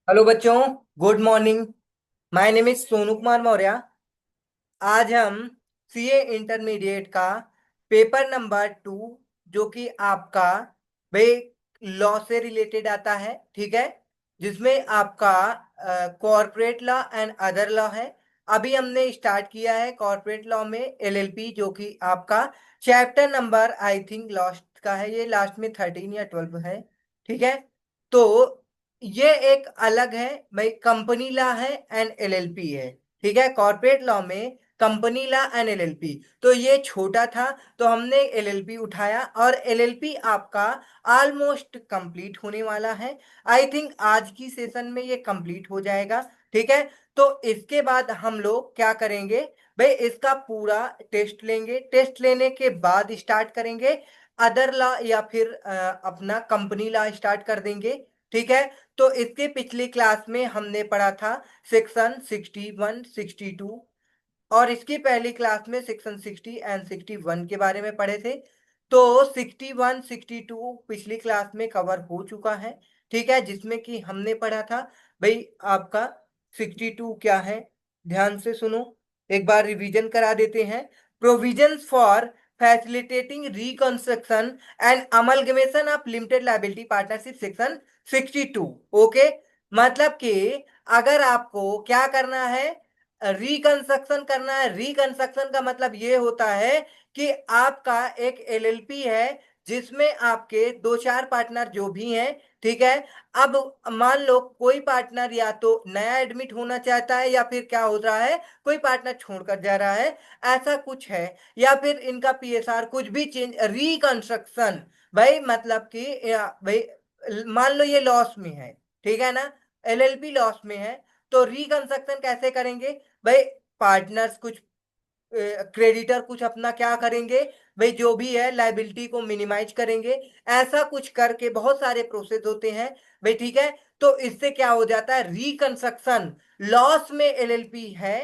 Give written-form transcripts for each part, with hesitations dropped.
Hello बच्चों। Good morning. My name is Sonu Kumar Maurya. आज हम सीए इंटरमीडिएट का पेपर नंबर 2, जो कि आपका भाई लॉ से रिलेटेड आता है, ठीक है, जिसमें आपका corporate law and other law है। अभी हमने स्टार्ट किया है कॉर्पोरेट लॉ में एलएलपी, जो कि आपका chapter number I think last का है, ये लास्ट में 13 या 12 है, ठीक है। तो ये एक अलग है भाई, कंपनी लॉ है एंड एलएलपी है, ठीक है। कॉर्पोरेट लॉ में कंपनी लॉ एंड एलएलपी, तो ये छोटा था तो हमने एलएलपी उठाया, और एलएलपी आपका ऑलमोस्ट कंप्लीट होने वाला है। आई थिंक आज की सेशन में ये कंप्लीट हो जाएगा, ठीक है। तो इसके बाद हम लोग क्या करेंगे भाई, इसका पूरा टेस्ट लेंगे, टेस्ट लेने के बाद स्टार्ट करेंगे अदर लॉ, या फिर अपना कंपनी लॉ स्टार्ट कर देंगे, ठीक है। तो इसके पिछली क्लास में हमने पढ़ा था सेक्शन 61 62, और इसकी पहली क्लास में सेक्शन 60 एंड 61 के बारे में पढ़े थे। तो 61 62 पिछली क्लास में कवर हो चुका है, ठीक है, जिसमें कि हमने पढ़ा था भाई आपका 62 क्या है। ध्यान से सुनो, एक बार रिवीजन करा देते हैं। Provisions for facilitating reconstruction and amalgamation of limited liability partnership, section 62। Okay, मतलब कि अगर आपको क्या करना है, रिकंस्ट्रक्शन करना है। रिकंस्ट्रक्शन का मतलब ये होता है कि आपका एक एलएलपी है, जिसमें आपके दो चार पार्टनर जो भी हैं, ठीक है। अब मान लो कोई पार्टनर या तो नया एडमिट होना चाहता है, या फिर क्या हो रहा है, कोई पार्टनर छोड़कर जा रहा है, ऐसा कुछ है, या फिर इनका पीएसआर कुछ भी चेंज, रिकंस्ट्रक्शन भाई, मतलब कि भाई मान लो ये लॉस में है, ठीक है ना, एलएलपी लॉस में है, तो रिकंस्ट्रक्शन कैसे करेंगे भाई। पार्टनर्स कुछ, क्रेडिटर कुछ अपना क्या करेंगे भाई, जो भी है लाइबिलिटी को मिनिमाइज करेंगे, ऐसा कुछ करके बहुत सारे प्रोसेस होते हैं भाई, ठीक है। तो इससे क्या हो जाता है, रिकंस्ट्रक्शन लॉस में एलएलपी है,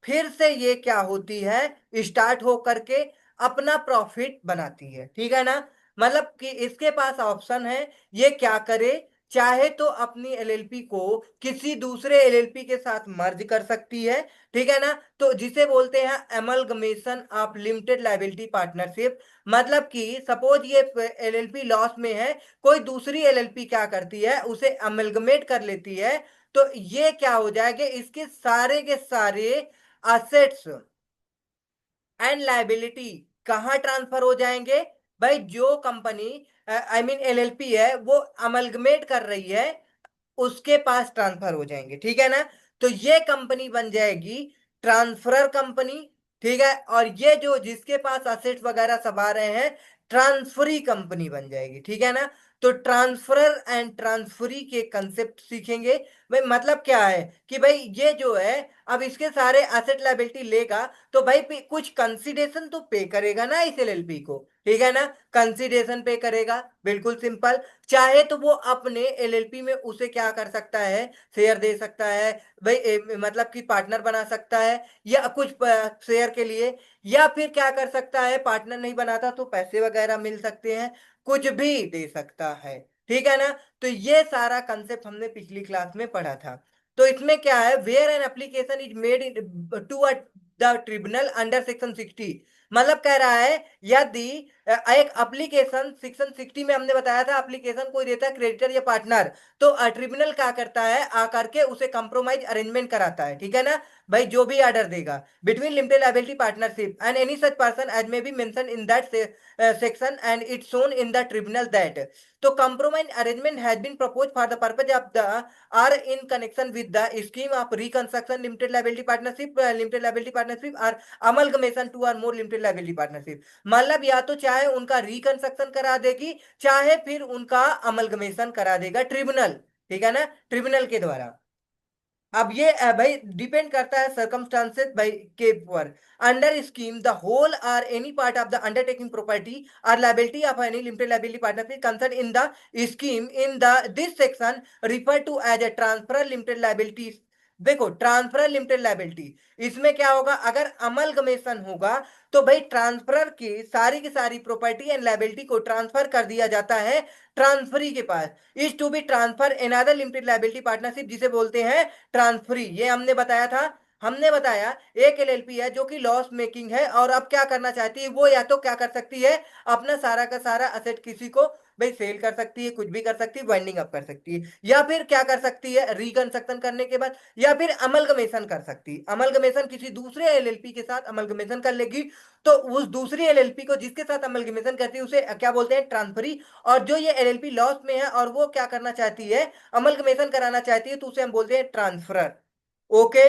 फिर से ये क्या होती है, स्टार्ट हो करके अपना प्रॉफिट बनाती है, ठीक है ना। मतलब कि इसके पास ऑप्शन है, ये क्या करे, चाहे तो अपनी एलएलपी को किसी दूसरे एलएलपी के साथ मर्ज कर सकती है, ठीक है ना। तो जिसे बोलते हैं amalgamation of limited liability partnership. मतलब कि सपोज ये एलएलपी लॉस में है, कोई दूसरी एलएलपी क्या करती है, उसे अमलगमेट कर लेती है, तो ये क्या हो जाएगा, इसके सारे के सारे असेट्स एंड लायबिलिटी कहाँ ट्रांसफर हो जाएंगे भाई, जो कंपनी आई मीन एलएलपी है वो अमलगमेट कर रही है, उसके पास ट्रांसफर हो जाएंगे, ठीक है ना। तो ये कंपनी बन जाएगी ट्रांसफरर कंपनी, ठीक है। और ये जो जिसके पास असेट्स वगैरह सब आ रहे हैं, ट्रांसफरी कंपनी बन जाएगी, ठीक है ना। तो ट्रांसफरर एंड ट्रांसफरी के कंसेप्ट सीखेंगे भाई। मतलब क्या है कि भाई ये जो है, अब इसके सारे एसेट लायबिलिटी लेगा, तो भाई कुछ कंसिडरेशन तो पे करेगा ना इस एलएलपी को, ठीक है ना। कंसिडरेशन पे करेगा, बिल्कुल सिंपल। चाहे तो वो अपने एलएलपी में उसे क्या कर सकता है, शेयर दे सकता है भाई, मतलब कि पार्टनर बना सकता है, या कुछ शेयर के लिए, या फिर क्या कर सकता है, पार्टनर नहीं बनाता तो पैसे वगैरह मिल सकते हैं, कुछ भी दे सकता है, ठीक है ना। तो ये सारा कंसेप्ट हमने पिछली क्लास में पढ़ा था। तो इसमें क्या है, where an application is made to the tribunal under section 60, मतलब कह रहा है यदि एक एप्लीकेशन सेक्शन 60 में हमने बताया था, एप्लीकेशन कोई देता है क्रेडिटर या पार्टनर, तो ट्रिब्यूनल क्या करता है, आकर के उसे कंप्रोमाइज अरेंजमेंट कराता है, ठीक है ना भाई, जो भी ऑर्डर देगा between limited liability partnership and any such person as may be mention in that section, and it's shown in the tribunal that तो compromise arrangement has been proposed for the purpose of the are in connection with the scheme of reconstruction limited liability partnership or amalgamation two or more limited liability partnership। मतलब या तो चाहे उनका reconstruction करा देगी, चाहे फिर उनका अमलगमेशन करा देगा ट्रिब्यूनल, ठीक है ना, ट्रिब्यूनल के द्वारा। अब ये भाई डिपेंड करता है सर्कमस्टांसेस भाई के ऊपर। Under scheme the whole are any part of the undertaking property are liability of any limited liability partnership concern in the scheme in the this section refer to as a transfer limited liability देखो transfer limited liability, इसमें क्या होगा, अगर amalgamation होगा तो भाई transfer की सारी प्रॉपर्टी एंड लाइबिलिटी को ट्रांसफर कर दिया जाता है ट्रांसफरी के पास। Is to be transfer another limited liability partnership, जिसे बोलते हैं ट्रांसफरी। ये हमने बताया था। हमने बताया एक एलएलपी है जो कि लॉस मेकिंग है, और अब क्या करना चाहती है वो, या तो क्या कर सकती है, अपना सारा का सारा असेट किसी को भाई सेल कर सकती है, कुछ भी कर सकती है, वाइंडिंग अप कर सकती है, या फिर क्या कर सकती है रिकंस्ट्रक्शन करने के बाद, या फिर अमलगमेशन कर सकती है। अमलगमेशन किसी दूसरे एलएलपी के साथ अमलगमेशन कर लेगी, तो उस दूसरी एलएलपी को जिसके साथ अमलगमेशन करती है उसे क्या बोलते हैं, ट्रांसफरी। और जो ये एलएलपी लॉस में है और वो क्या करना चाहती है, अमलगमेशन कराना चाहती है, तो उसे हम बोलते हैं ट्रांसफरर। ओके,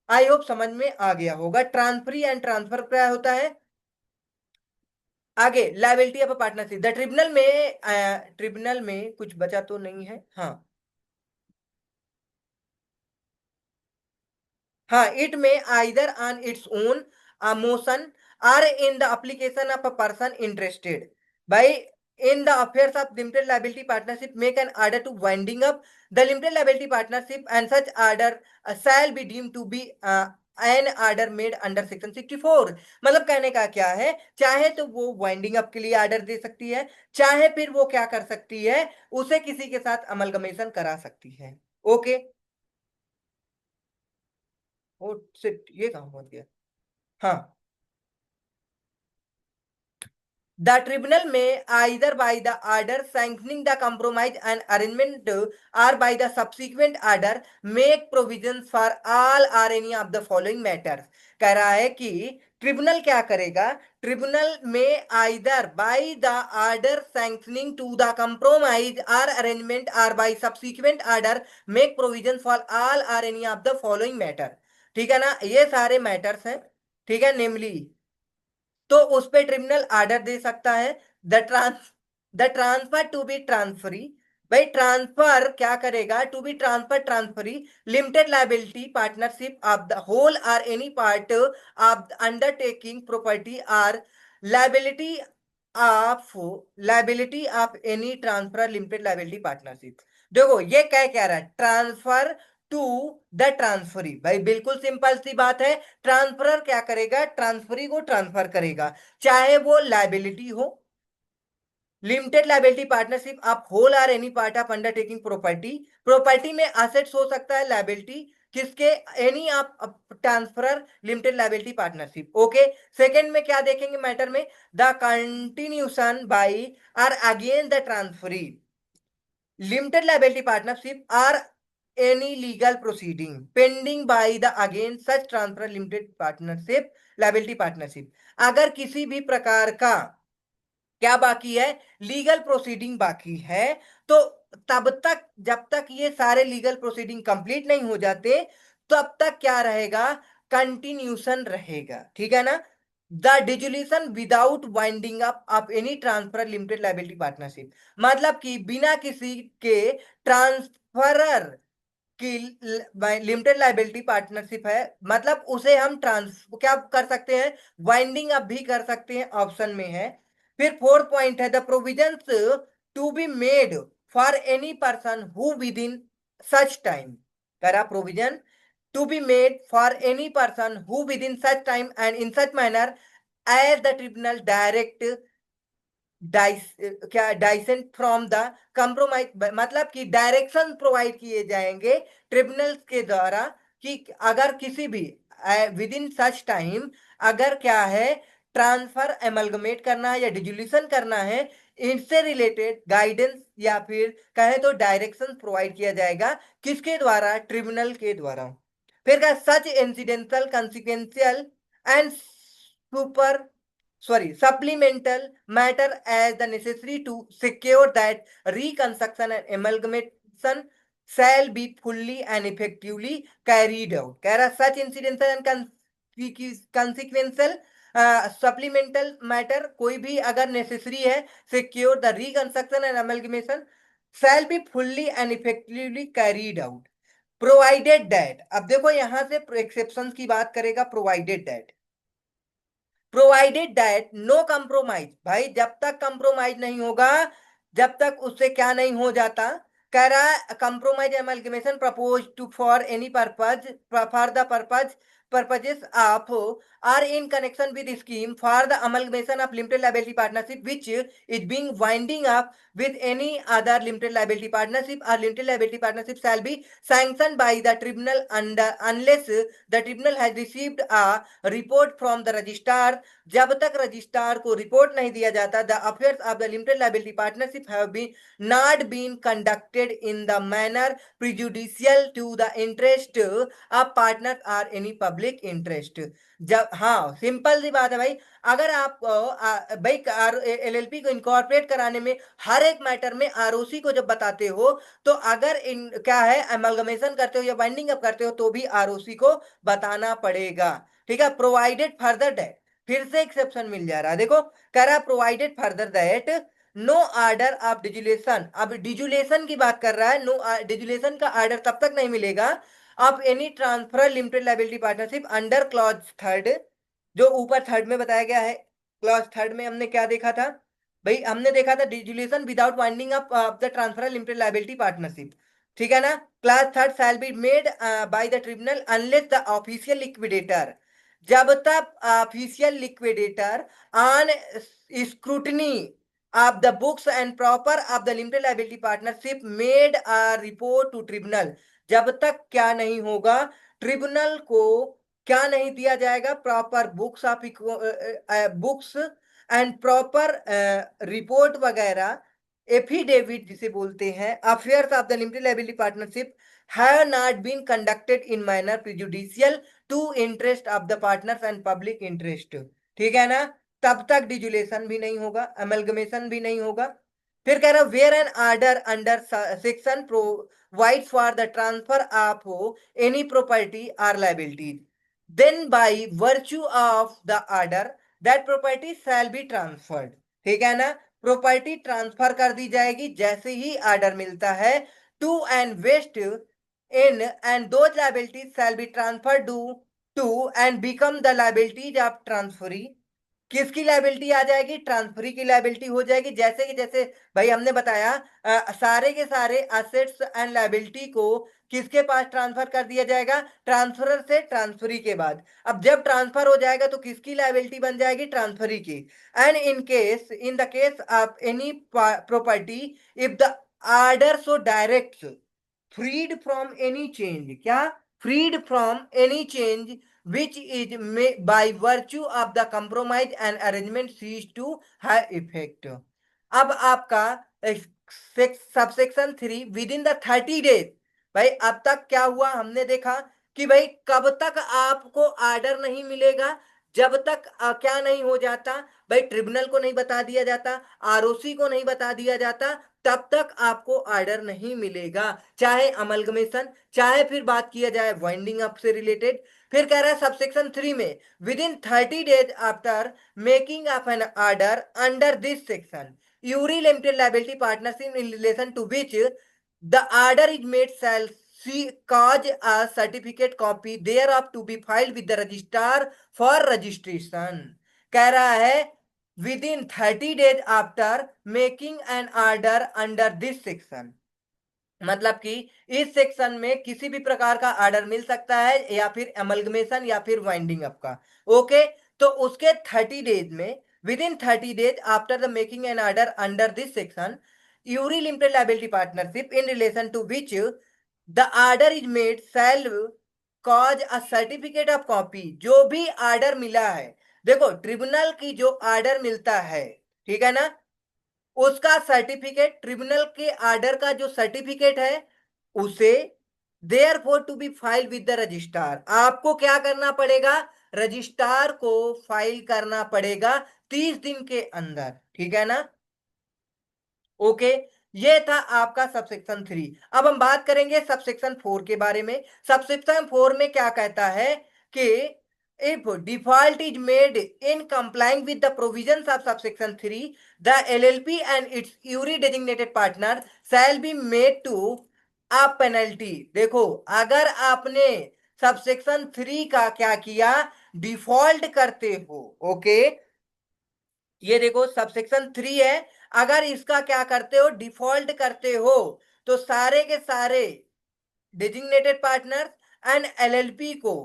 आई होप समझ में आ गया होगा ट्रांसफरी एंड ट्रांसफर क्या होता है। आगे liability of partnership, the tribunal में कुछ बचा तो नहीं है, हाँ। हाँ, इट में either on its own motion or in the application of a person interested भाई in the affairs of limited liability partnership make an order to winding up the limited liability partnership and such order shall be deemed to be an order made under section 64। मतलब कहने का क्या है, चाहे तो वो winding up के लिए ऑर्डर दे सकती है, चाहे फिर वो क्या कर सकती है, उसे किसी के साथ अमलगमेशन करा सकती है। ओके। ओ शिट, ये कहाँ पहुंच गया। हाँ, the tribunal may either by the order sanctioning the compromise and arrangement or by the subsequent order make provisions for all or any of the following matters। कह रहा है कि ट्रिब्यूनल क्या करेगा, ट्रिब्यूनल में either by the order sanctioning to the compromise or arrangement or by subsequent order make provision for all or any of the following matter. ठीक है ना, ये सारे मैटर्स हैं। ठीक है, नेमली तो उस पे ट्रिब्यूनल ऑर्डर दे सकता है। The trans the transfer to be transferee, भाई ट्रांसफर क्या करेगा, to be transfer transferee limited liability partnership of the whole or any part of undertaking property or liability of liability of any transfer limited liability partnership. देखो ये क्या कह रहा है, transfer to the transferee, भाई बिल्कुल सिंपल सी बात है। ट्रांसफरर क्या करेगा, ट्रांसफरी को ट्रांसफर करेगा, चाहे वो लाइबिलिटी हो, लिमिटेड लाइबिलिटी पार्टनरशिप आप whole are any part of undertaking property, property में एसेट्स हो सकता है, लाइबिलिटी किसके, एनी आप transferor limited liability partnership. Okay, second में क्या देखेंगे मैटर में, the continuation by or again the transferee limited liability partnership or any legal proceeding pending by the against such transfer limited partnership liability partnership। अगर किसी भी प्रकार का क्या बाकी है, लीगल प्रोसीडिंग बाकी है, तो तब तक जब तक ये सारे लीगल प्रोसीडिंग कंप्लीट नहीं हो जाते, तब तक क्या रहेगा, कंटिन्यूशन रहेगा। ठीक है ना, the dissolution without winding up of any transfer limited liability partnership, मतलब कि बिना किसी के ट्रांसफरर की लिमिटेड लाइबिलिटी पार्टनरशिप है, मतलब उसे हम ट्रांस क्या कर सकते हैं, वाइंडिंग अप भी कर सकते हैं, ऑप्शन में है। फिर फोर्थ पॉइंट है the provisions to be made for any person who within such time, करा provision to be made for any person who within such time and in such manner as the tribunal direct क्या dissent from the compromise, मतलब कि direction provide किए जाएंगे tribunals के द्वारा कि अगर किसी भी विद इन सच टाइम अगर क्या है ट्रांसफर एमलगमेट करना है या डिजोल्यूशन करना है, इससे रिलेटेड गाइडेंस या फिर कहें तो डायरेक्शन प्रोवाइड किया जाएगा, किसके द्वारा, ट्रिब्यूनल के द्वारा। फिर का such incidental consequential and super supplemental matter as the necessary to secure that reconstruction and amalgamation shall be fully and effectively carried out। कह रहा such incidental and consequential supplemental matter कोई भी अगर necessary है, secure the reconstruction and amalgamation shall be fully and effectively carried out provided that। अब देखो यहां से exceptions की बात करेगा, provided that, provided that no compromise, भाई जब तक कंप्रोमाइज नहीं होगा, जब तक उससे क्या नहीं हो जाता, कह रहा है compromise amalgamation propose to for any purpose for the purposes of are in connection with scheme for the amalgamation of limited liability partnership which is being winding up with any other limited liability partnership or limited liability partnership shall be sanctioned by the tribunal under unless the tribunal has received a report from the registrar. जब तक registrar को report नहीं दिया जाता the affairs of the limited liability partnership have been not been conducted in the manner prejudicial to the interest of partners or any public interest. जब हाँ simple सी बात है भाई, अगर आप भाई एलएलपी को इनकॉर्पोरेट कराने में हर एक मैटर में आरओसी को जब बताते हो, तो अगर इन क्या है एमलगमेशन करते हो या बाइंडिंग अप करते हो तो भी आरओसी को बताना पड़ेगा। ठीक है, प्रोवाइडेड फर्दर दैट, फिर से एक्सेप्शन मिल जा रहा है, देखो कह रहा provided further that no order of dissolution, अब डिजुलेशन की बात कर रहा है, नो डिजुलेशन का ऑर्डर तब तक नहीं मिलेगा of any transfer limited liability partnership under clause third, जो ऊपर थर्ड में बताया गया है। क्लॉज थर्ड में हमने क्या देखा था भाई, हमने देखा था dissolution without winding up of the transfer limited liability partnership, ठीक है ना। Class third shall be made by the tribunal unless the official liquidator, जब तक official liquidator on scrutiny of the books and proper of the limited liability partnership made a report to tribunal, जब तक क्या नहीं होगा, tribunal को क्या नहीं दिया जाएगा, proper books of books and proper report वगैरह, एफिडेविट जिसे बोलते हैं, affairs of the limited liability partnership have not been conducted in manner prejudicial to interest of the partners and public interest, ठीक है ना, तब तक डिजुलेशन भी नहीं होगा, अमेलगमेशन भी नहीं होगा। फिर कह रहा है where an order under section provide for the transfer of any property or liabilities, then by virtue of the order that property shall be transferred, ठीक है ना, प्रॉपर्टी ट्रांसफर कर दी जाएगी जैसे ही ऑर्डर मिलता है, to and vest in and those liabilities shall be transferred to and become the liabilities of transferee, किसकी liability आ जाएगी, ट्रांसफरी की लाइबिलिटी हो जाएगी, जैसे कि जैसे भाई हमने बताया सारे के सारे असेट्स एंड लाइबिलिटी को किसके पास ट्रांसफर कर दिया जाएगा, ट्रांसफरर से ट्रांसफरी के बाद, अब जब ट्रांसफर हो जाएगा तो किसकी लाइबिलिटी बन जाएगी, ट्रांसफरी की। And in the case of any property if the order so direct freed from any change, क्या freed from any change which is by virtue of the compromise and arrangement cease to have effect। अब आपका subsection 3 with in the 30 days, भाई अब तक क्या हुआ हमने देखा कि भाई कब तक आपको ऑर्डर नहीं मिलेगा, जब तक क्या नहीं हो जाता भाई, ट्रिब्यूनल को नहीं बता दिया जाता, आरओसी को नहीं बता दिया जाता, तब तक आपको ऑर्डर नहीं मिलेगा, चाहे अमलगमेशन चाहे फिर बात किया जाए वाइंडिंग अप से रिलेटेड। फिर कह रहा है सबसेक्शन 3 में within 30 days after making of an order under this section every limited liability partnership in relation to which the order is made shall cause a certificate copy thereof to be filed with the registrar for registration, कह रहा है with in 30 days after making an order under this section, मतलब कि इस section में किसी भी प्रकार का ऑर्डर मिल सकता है या फिर एमलगमेशन या फिर वाइंडिंग अप का, ओके। तो उसके 30 डेज में within 30 days after the making an order under this section every limited liability partnership in relation to which the order is made shall cause a certificate of copy, जो भी order मिला है, देखो tribunal की जो order मिलता है, ठीक है ना, उसका सर्टिफिकेट, ट्रिब्यूनल के ऑर्डर का जो सर्टिफिकेट है उसे therefore to be file with the registrar, आपको क्या करना पड़ेगा, रजिस्ट्रार को फाइल करना पड़ेगा 30 दिन के अंदर, ठीक है ना, ओके। ये था आपका सबसेक्शन 3। अब हम बात करेंगे सबसेक्शन 4 के बारे में। सबसेक्शन 4 में क्या कहता है कि if default is made in complying with the provisions of subsection 3 the LLP and its every designated partner shall be made to a penalty, देखो अगर आपने सबसेक्शन 3 का क्या किया, डिफॉल्ट करते हो, ओके, ये देखो सबसेक्शन 3 है, अगर इसका क्या करते हो, डिफॉल्ट करते हो, तो सारे के सारे डिजिग्नेटेड पार्टनर एंड एलएलपी को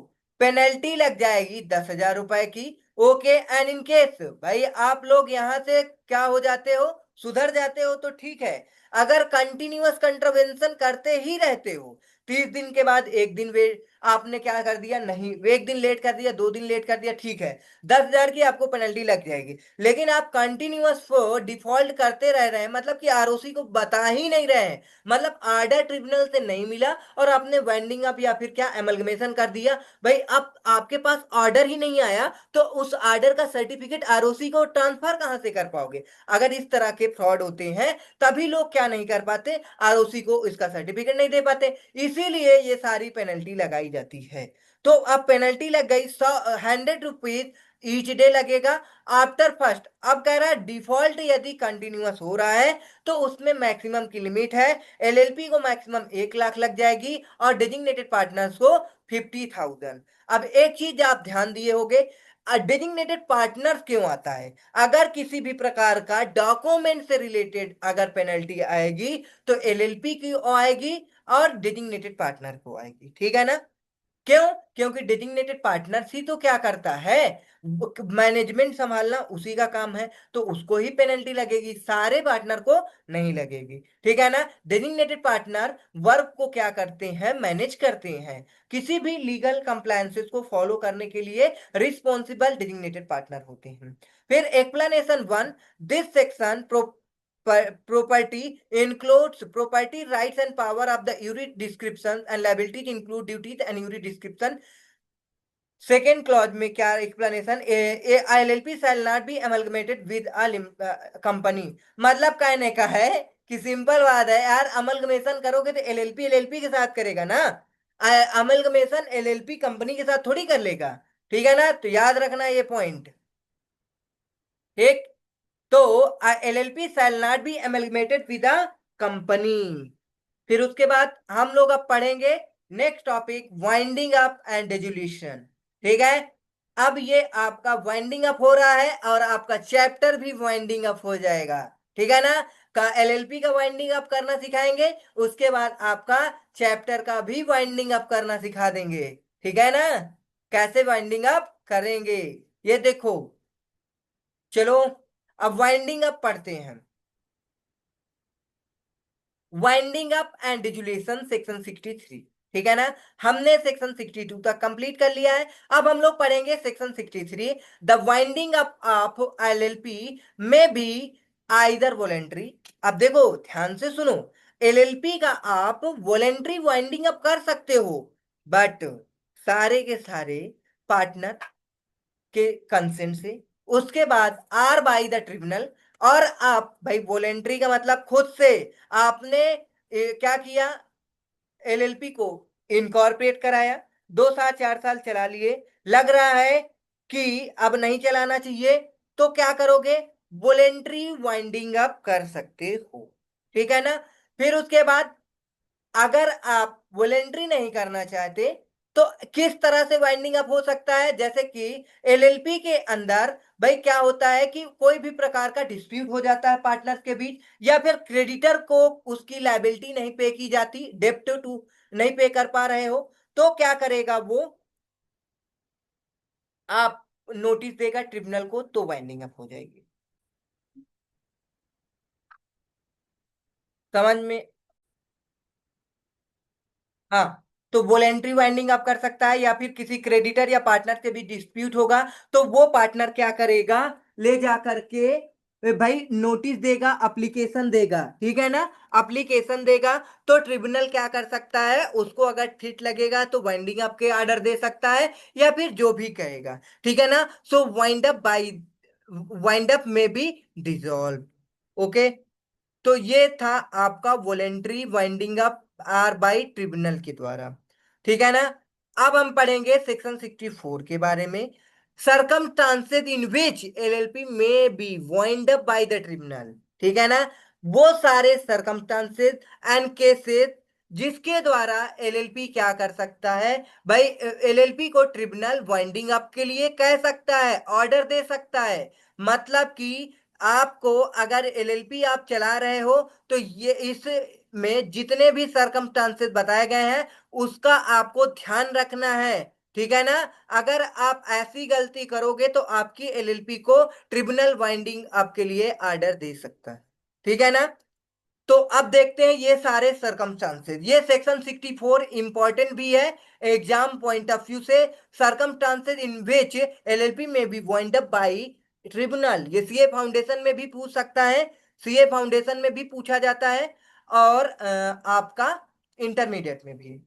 पेनल्टी लग जाएगी 10,000 रुपए की। ओके, एंड इन केस भाई आप लोग यहां से क्या हो जाते हो, सुधर जाते हो तो ठीक है। अगर कंटिन्यूअस कंट्रावेंशन करते ही रहते हो, 30 दिन के बाद एक दिन वेट आपने क्या कर दिया, नहीं एक दिन लेट कर दिया, 2 दिन लेट कर दिया, ठीक है, 10,000 की आपको पेनल्टी लग जाएगी। लेकिन आप कंटिन्यूअस डिफॉल्ट करते रह रहे हैं, मतलब कि आरओसी को बता ही नहीं रहे हैं, मतलब आर्डर ट्रिब्यूनल से नहीं मिला और आपने वाइंडिंग अप या फिर क्या एमलगमेशन कर दिया। भाई अब आपके पास ऑर्डर ही नहीं आया तो उस ऑर्डर का सर्टिफिकेट आरओसी को ट्रांसफर कहां से कर पाओगे। अगर इस तरह के फ्रॉड होते हैं तभी लोग क्या नहीं कर पाते, आरओसी को इसका सर्टिफिकेट नहीं दे पाते, इसीलिए ये सारी पेनल्टी लगाई जाती है। तो अब पेनल्टी लग गई 100 रुपीज ईच डे लगेगा आफ्टर फर्स्ट। अब कह रहा है डिफॉल्ट यदि कंटिन्यूअस हो रहा है तो उसमें मैक्सिमम की लिमिट है, एलएलपी को मैक्सिमम 1 लाख लग जाएगी और डेजिग्नेटेड पार्टनर्स को 50,000। अब एक चीज आप ध्यान दिए होंगे, डेजिग्नेटेड पार्टनर्स क्यों आता है, अगर किसी भी प्रकार का डॉक्यूमेंट से रिलेटेड अगर पेनल्टी आएगी तो एलएलपी की आएगी और डेजिग्नेटेड पार्टनर को आएगी, ठीक है ना। क्यों, क्योंकि डेजिग्नेटेड पार्टनर ही तो क्या करता है, मैनेजमेंट संभालना उसी का काम है, तो उसको ही पेनल्टी लगेगी, सारे पार्टनर को नहीं लगेगी, ठीक है ना। डेजिग्नेटेड पार्टनर वर्क को क्या करते हैं, मैनेज करते हैं, किसी भी लीगल कंप्लायंसेस को फॉलो करने के लिए रिस्पॉन्सिबल डेजिग्नेटेड पार्टनर होते हैं। फिर explanation 1, this section property includes property rights and power of the unit description and liabilities include duties and unit description। Second clause में क्या explanation, LLP shall not be amalgamated with a company. मतलब कहने का है कि simple बात है यार, अमलगमेशन करोगे तो एलएलपी एलएलपी के साथ करेगा ना, अमलगमेशन एलएलपी कंपनी के साथ थोड़ी कर लेगा, ठीक है ना, तो याद रखना ये पॉइंट, ठीक। तो LLP shall not be amalgamated with a company. फिर उसके बाद हम लोग अब पढ़ेंगे next topic, winding up and dissolution, ठीक है। अब ये आपका वाइंडिंग अप हो रहा है और आपका चैप्टर भी वाइंडिंग अप हो जाएगा, ठीक है ना। का एलएलपी का वाइंडिंग अप करना सिखाएंगे, उसके बाद आपका चैप्टर का भी वाइंडिंग अप करना सिखा देंगे, ठीक है ना। कैसे वाइंडिंग अप करेंगे ये देखो, चलो अब वाइंडिंग अप पढ़ते हैं। वाइंडिंग अप एंड डिजुलेशन सेक्शन 63, ठीक है ना। हमने सेक्शन 62 तक कंप्लीट कर लिया है, अब हम लोग पढ़ेंगे section 63। The winding up of LLP may be either voluntary. अब देखो ध्यान से सुनो, एलएलपी का आप वॉलेंट्री वाइंडिंग अप कर सकते हो, बट सारे के सारे पार्टनर के कंसेंट से, उसके बाद आर बाई द ट्रिब्यूनल, और आप भाई वॉलेंट्री का मतलब खुद से आपने क्या किया, एलएलपी को इनकॉर्पोरेट कराया, 2 साल 4 साल चला लिए, लग रहा है कि अब नहीं चलाना चाहिए, तो क्या करोगे, वॉलेंट्री वाइंडिंग अप कर सकते हो, ठीक है ना। फिर उसके बाद अगर आप वॉलेंट्री नहीं करना चाहते तो किस तरह से वाइंडिंग अप हो सकता है, जैसे कि एलएलपी के अंदर भाई क्या होता है कि कोई भी प्रकार का डिस्प्यूट हो जाता है पार्टनर्स के बीच, या फिर क्रेडिटर को उसकी लायबिलिटी नहीं पे की जाती, डेप्ट टू नहीं पे कर पा रहे हो, तो क्या करेगा वो, आप नोटिस देगा ट्रिब्यूनल को, तो वाइंडिंग अप हो जाएगी। समझ में, हाँ, तो वॉलेंट्री वाइंडिंग अप कर सकता है, या फिर किसी क्रेडिटर या पार्टनर से भी डिस्प्यूट होगा तो वो पार्टनर क्या करेगा, ले जा करके भाई नोटिस देगा, एप्लीकेशन देगा, ठीक है ना। एप्लीकेशन देगा तो ट्रिब्यूनल क्या कर सकता है, उसको अगर ठीक लगेगा तो वाइंडिंग अप के ऑर्डर दे सकता है, या फिर जो भी कहेगा, ठीक है ना। So wind up by, wind up may be dissolve. Okay, तो ये था आपका voluntary winding up or by tribunal के द्वारा, ठीक है ना। अब हम पढ़ेंगे सेक्शन 64 के बारे में, circumstances in which LLP may be wind up by the tribunal, ठीक है ना। वो सारे सरकमस्टांसेस एंड केसेस जिसके द्वारा एलएलपी क्या कर सकता है, भाई एलएलपी को ट्रिब्यूनल वाइंडिंग अप के लिए कह सकता है, ऑर्डर दे सकता है। मतलब कि आपको अगर एलएलपी आप चला रहे हो तो ये इस में जितने भी सरकमस्टांसेस बताए गए हैं उसका आपको ध्यान रखना है। ठीक है ना। अगर आप ऐसी गलती करोगे तो आपकी एलएलपी को ट्रिब्यूनल वाइंडिंग आपके लिए आर्डर दे सकता है। ठीक है ना। तो अब देखते हैं ये सारे सरकमस्टांसेस। ये सेक्शन 64 इंपॉर्टेंट भी है एग्जाम पॉइंट ऑफ व्यू से। Circumstances in which LLP may be wind up by tribunal, ये सीए फाउंडेशन में भी पूछ सकता है, सीए फाउंडेशन में भी पूछा जाता है, और आपका इंटरमीडिएट में भी।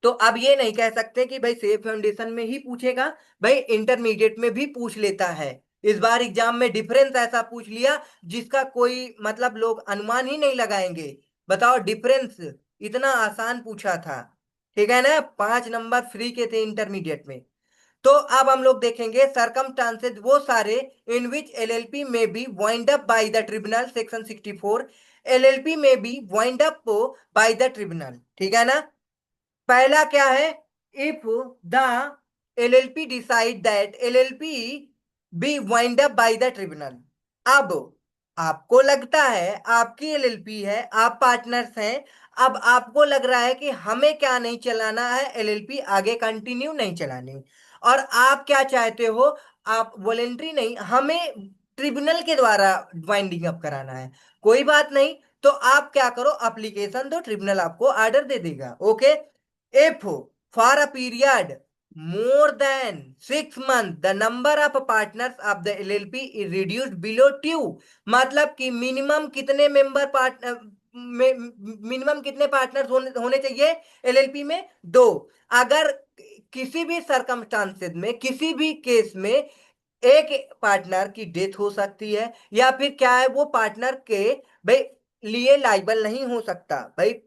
तो अब ये नहीं कह सकते कि भाई सेफ फाउंडेशन में ही पूछेगा, भाई इंटरमीडिएट में भी पूछ लेता है। इस बार एग्जाम में डिफरेंस ऐसा पूछ लिया जिसका कोई मतलब लोग अनुमान ही नहीं लगाएंगे। बताओ डिफरेंस, इतना आसान पूछा था। ठीक है ना, 5 नंबर फ्री के थे इंटरमीडिएट में। तो अब हम लोग देखेंगे सरकमस्टांसेस वो सारे in which LLP may be wind up by the tribunal, section 64। LLP may be wind up by the tribunal. ठीक है ना। पहला क्या है, if the LLP decide that LLP be wind up by the tribunal. अब आपको लगता है आपकी एलएलपी है, आप पार्टनर्स हैं, अब आपको लग रहा है कि हमें क्या नहीं चलाना है, एलएलपी आगे कंटिन्यू नहीं चलानी, और आप क्या चाहते हो, आप वॉलेंट्री नहीं, हमें ट्रिब्यूनल के द्वारा वाइंडिंग अप कराना है। कोई बात नहीं, तो आप क्या करो, एप्लीकेशन दो, ट्रिब्यूनल आपको ऑर्डर दे देगा। Okay. If for a period more than 6 months, the number of partners of the LLP is reduced below 2, मतलब कि मिनिमम कितने मेंबर मिनिमम कितने पार्टनर्स होने चाहिए एलएलपी में, 2। अगर किसी भी सरकमस्टांसेस में, किसी भी केस में एक पार्टनर की डेथ हो सकती है, या फिर क्या है, वो पार्टनर के भाई लिए लाइबल नहीं हो सकता। भाई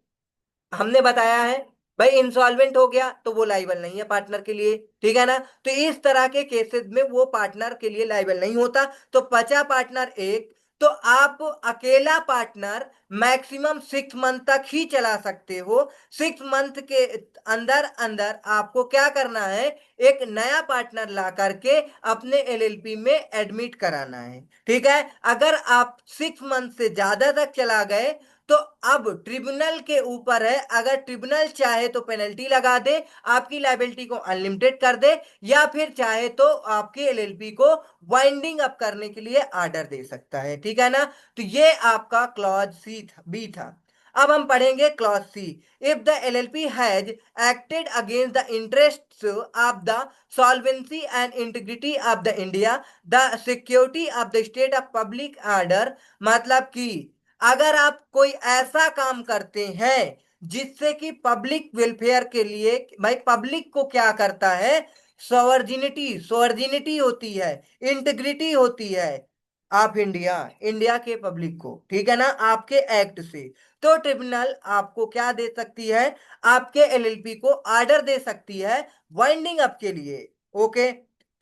हमने बताया है, भाई इंसॉल्वेंट हो गया तो वो लाइबल नहीं है पार्टनर के लिए। ठीक है ना। तो इस तरह के केसेस में वो पार्टनर के लिए लाइबल नहीं होता। तो बचा पार्टनर एक, तो आप अकेला पार्टनर मैक्सिमम 6 मंथ तक ही चला सकते हो। 6 मंथ के अंदर अंदर आपको क्या करना है, एक नया पार्टनर ला करके अपने एलएलपी में एडमिट कराना है। ठीक है। अगर आप 6 मंथ से ज्यादा तक चला गए तो अब ट्रिब्यूनल के ऊपर है, अगर ट्रिब्यूनल चाहे तो पेनल्टी लगा दे, आपकी लाइबिलिटी को अनलिमिटेड कर दे, या फिर चाहे तो आपके एलएलपी को वाइंडिंग अप करने के लिए ऑर्डर दे सकता है। ठीक है ना। तो ये आपका क्लॉज सी था, बी था। अब हम पढ़ेंगे clause C. If the LLP has acted against the interest of the solvency and integrity of the India, the security of the state of public order, मतलब कि अगर आप कोई ऐसा काम करते हैं जिससे कि पब्लिक वेलफेयर के लिए, भाई पब्लिक को क्या करता है, सॉवर्जिनिटी, सॉवर्जिनिटी होती है, इंटीग्रिटी होती है ऑफ इंडिया, इंडिया के पब्लिक को। ठीक है ना, आपके एक्ट से। तो ट्रिब्यूनल आपको क्या दे सकती है, आपके एलएलपी को ऑर्डर दे सकती है वाइंडिंग अप के लिए। ओके।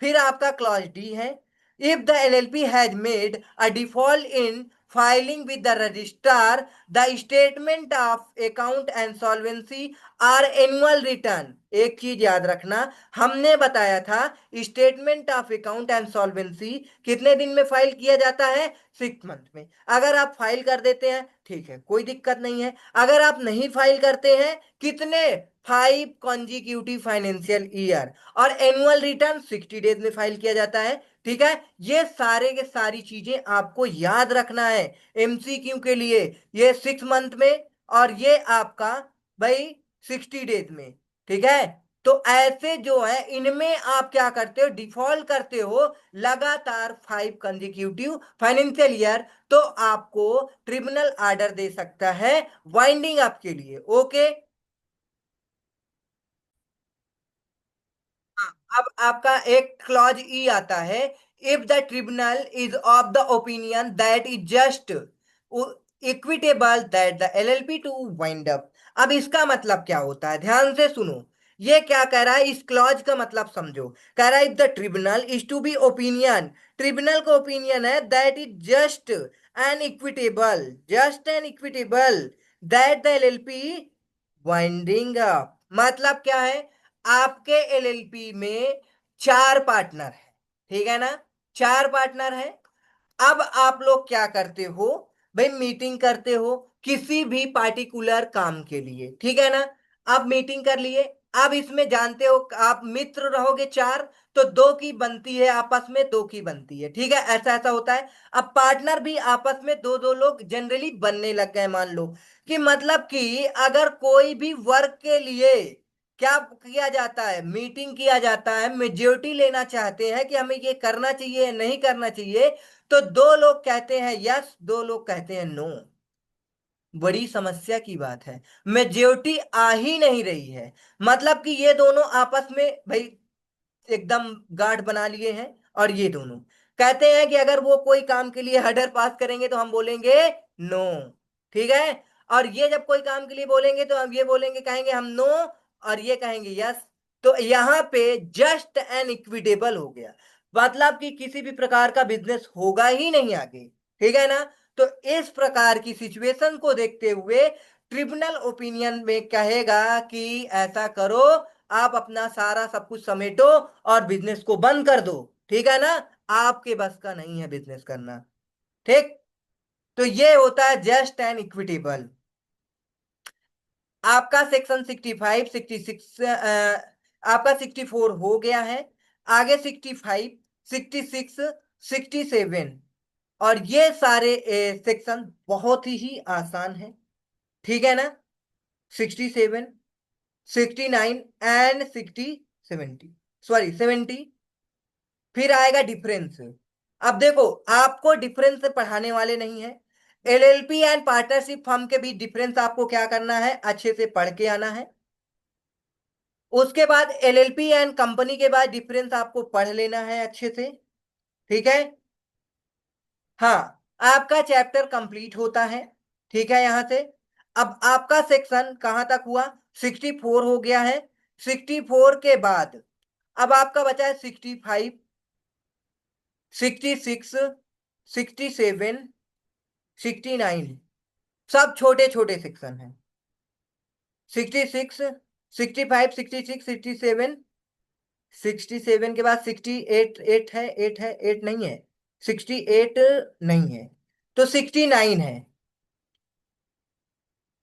फिर आपका क्लॉज डी है, if the LLP has made a default in filing with the registrar, the statement of account and solvency are annual return। एक चीज याद रखना, हमने बताया था statement of account and solvency कितने दिन में फाइल किया जाता है, 6 मंथ में। अगर आप फाइल कर देते हैं ठीक है, कोई दिक्कत नहीं है। अगर आप नहीं फाइल करते हैं, कितने, 5 कॉन्जिक्यूटिव फाइनेंशियल ईयर, और एनुअल रिटर्न 60 डेज में फाइल किया जाता है। ठीक है। ये सारे के सारी चीजें आपको याद रखना है एमसीक्यू के लिए। ये 6 मंथ में, और ये आपका भाई 60 डेज में। ठीक है। तो ऐसे जो है इनमें आप क्या करते हो, डिफॉल्ट करते हो लगातार 5 कंजिक्यूटिव फाइनेंशियल ईयर, तो आपको ट्रिब्यूनल ऑर्डर दे सकता है वाइंडिंग अप के लिए। ओके। अब आपका एक क्लॉज ई आता है, if the tribunal is of the opinion that is just equitable that the LLP to wind up. अब इसका मतलब क्या होता है, ध्यान से सुनो। ये क्या कह रहा है, इस क्लॉज का मतलब समझो। कह रहा है if the tribunal is to be opinion, tribunal का ओपिनियन है that is just an equitable, just an equitable that the LLP winding up, मतलब क्या है, आपके एलएलपी में 4 पार्टनर है। ठीक है ना, 4 पार्टनर है। अब आप लोग क्या करते हो, भाई मीटिंग करते हो किसी भी पार्टिकुलर काम के लिए, ठीक है ना। अब मीटिंग कर लिए। अब इसमें जानते हो आप मित्र रहोगे चार, तो दो की बनती है आपस में, दो की बनती है, ठीक है, ऐसा ऐसा होता है। अब पार्टनर भी आपस में दो दो लोग जनरली बनने लग गए, मान लो कि मतलब कि अगर कोई भी वर्क के लिए क्या किया जाता है, मीटिंग किया जाता है, मेजोरिटी लेना चाहते हैं कि हमें ये करना चाहिए या नहीं करना चाहिए, तो दो लोग कहते हैं यस, दो लोग कहते हैं नो। बड़ी समस्या की बात है, मेजोरिटी आ ही नहीं रही है। मतलब कि ये दोनों आपस में भाई एकदम गांठ बना लिए हैं, और ये दोनों कहते हैं कि अगर वो कोई काम के लिए हेडर पास करेंगे तो हम बोलेंगे नो, ठीक है। और ये जब कोई काम के लिए बोलेंगे तो हम ये बोलेंगे, कहेंगे हम नो, और ये कहेंगे यस। तो यहां पे जस्ट एंड इक्विटेबल हो गया, मतलब कि किसी भी प्रकार का बिजनेस होगा ही नहीं आगे, ठीक है ना। तो इस प्रकार की सिचुएशन को देखते हुए ट्रिब्यूनल ओपिनियन में कहेगा कि ऐसा करो, आप अपना सारा सब कुछ समेटो और बिजनेस को बंद कर दो, ठीक है ना। आपके बस का नहीं है बिजनेस करना, ठीक। तो ये होता है जस्ट एंड इक्विटेबल। आपका सेक्शन 65 66 आपका 64 हो गया है। आगे 65 66 67, और ये सारे सेक्शन बहुत ही आसान है, ठीक है ना। 67 69 एंड 70 सॉरी 70। फिर आएगा डिफरेंस। अब देखो, आपको डिफरेंस पढ़ाने वाले नहीं है। एलएलपी एंड पार्टनरशिप फर्म के बीच डिफरेंस आपको क्या करना है, अच्छे से पढ़ के आना है। उसके बाद एलएलपी एंड कंपनी के बाद डिफरेंस आपको पढ़ लेना है अच्छे से, ठीक है। हाँ, आपका चैप्टर कंप्लीट होता है, ठीक है, यहां से। अब आपका सेक्शन कहां तक हुआ, 64 हो गया है। 64 के बाद अब आपका बचा है 65 66 67 69। सब छोटे छोटे सेक्शन हैं। 66 65 66 67। 67 के बाद 68 एट है, एट है, एट नहीं है। 68 नहीं है, तो 69 है।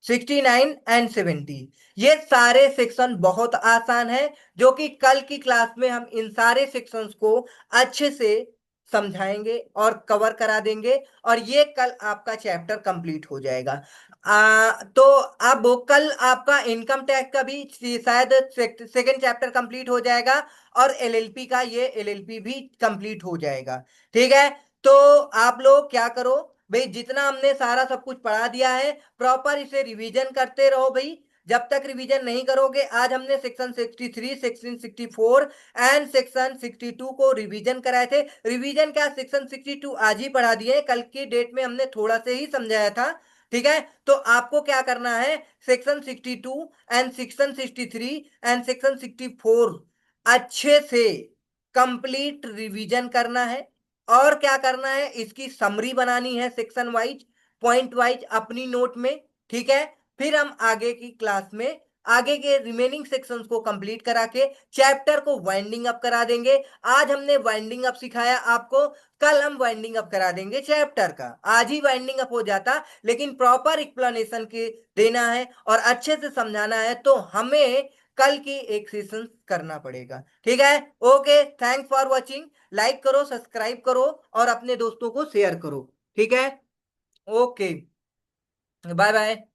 69 एंड 70, ये सारे सेक्शन बहुत आसान है, जो कि कल की क्लास में हम इन सारे सेक्शंस को अच्छे से समझाएंगे और कवर करा देंगे, और ये कल आपका चैप्टर कंप्लीट हो जाएगा। तो अब कल आपका इनकम टैक्स का भी शायद सेकंड चैप्टर कंप्लीट हो जाएगा, और एलएलपी का ये एलएलपी भी कंप्लीट हो जाएगा, ठीक है। तो आप लोग क्या करो भाई, जितना हमने सारा सब कुछ पढ़ा दिया है, प्रॉपर इसे रिवीजन करते रहो भाई। जब तक रिवीजन नहीं करोगे, आज हमने सेक्शन 63 सेक्शन 64 एंड सेक्शन 62 को रिवीजन कराए थे। रिवीजन क्या, सेक्शन 62 आज ही पढ़ा दिए, कल की डेट में हमने थोड़ा से ही समझाया था, ठीक है। तो आपको क्या करना है, section 62 and section 63 and section 64 अच्छे से कंप्लीट रिवीजन करना है। और क्या करना है, इसकी समरी बनानी है सेक्शन वाइज, पॉइंट वाइज अपनी नोट में, ठीक है। फिर हम आगे की क्लास में आगे के रिमेनिंग सेक्शंस को कंप्लीट करा के चैप्टर को वाइंडिंग अप करा देंगे। आज हमने वाइंडिंग अप सिखाया आपको, कल हम वाइंडिंग अप करा देंगे चैप्टर का। आज ही वाइंडिंग अप हो जाता, लेकिन प्रॉपर एक्सप्लेनेशन के देना है और अच्छे से समझाना है, तो हमें कल की एक सेशन करना पड़ेगा, ठीक है। Okay, thanks for watching. Like करो, सब्सक्राइब करो, और अपने दोस्तों को शेयर करो, ठीक है। Okay, bye bye.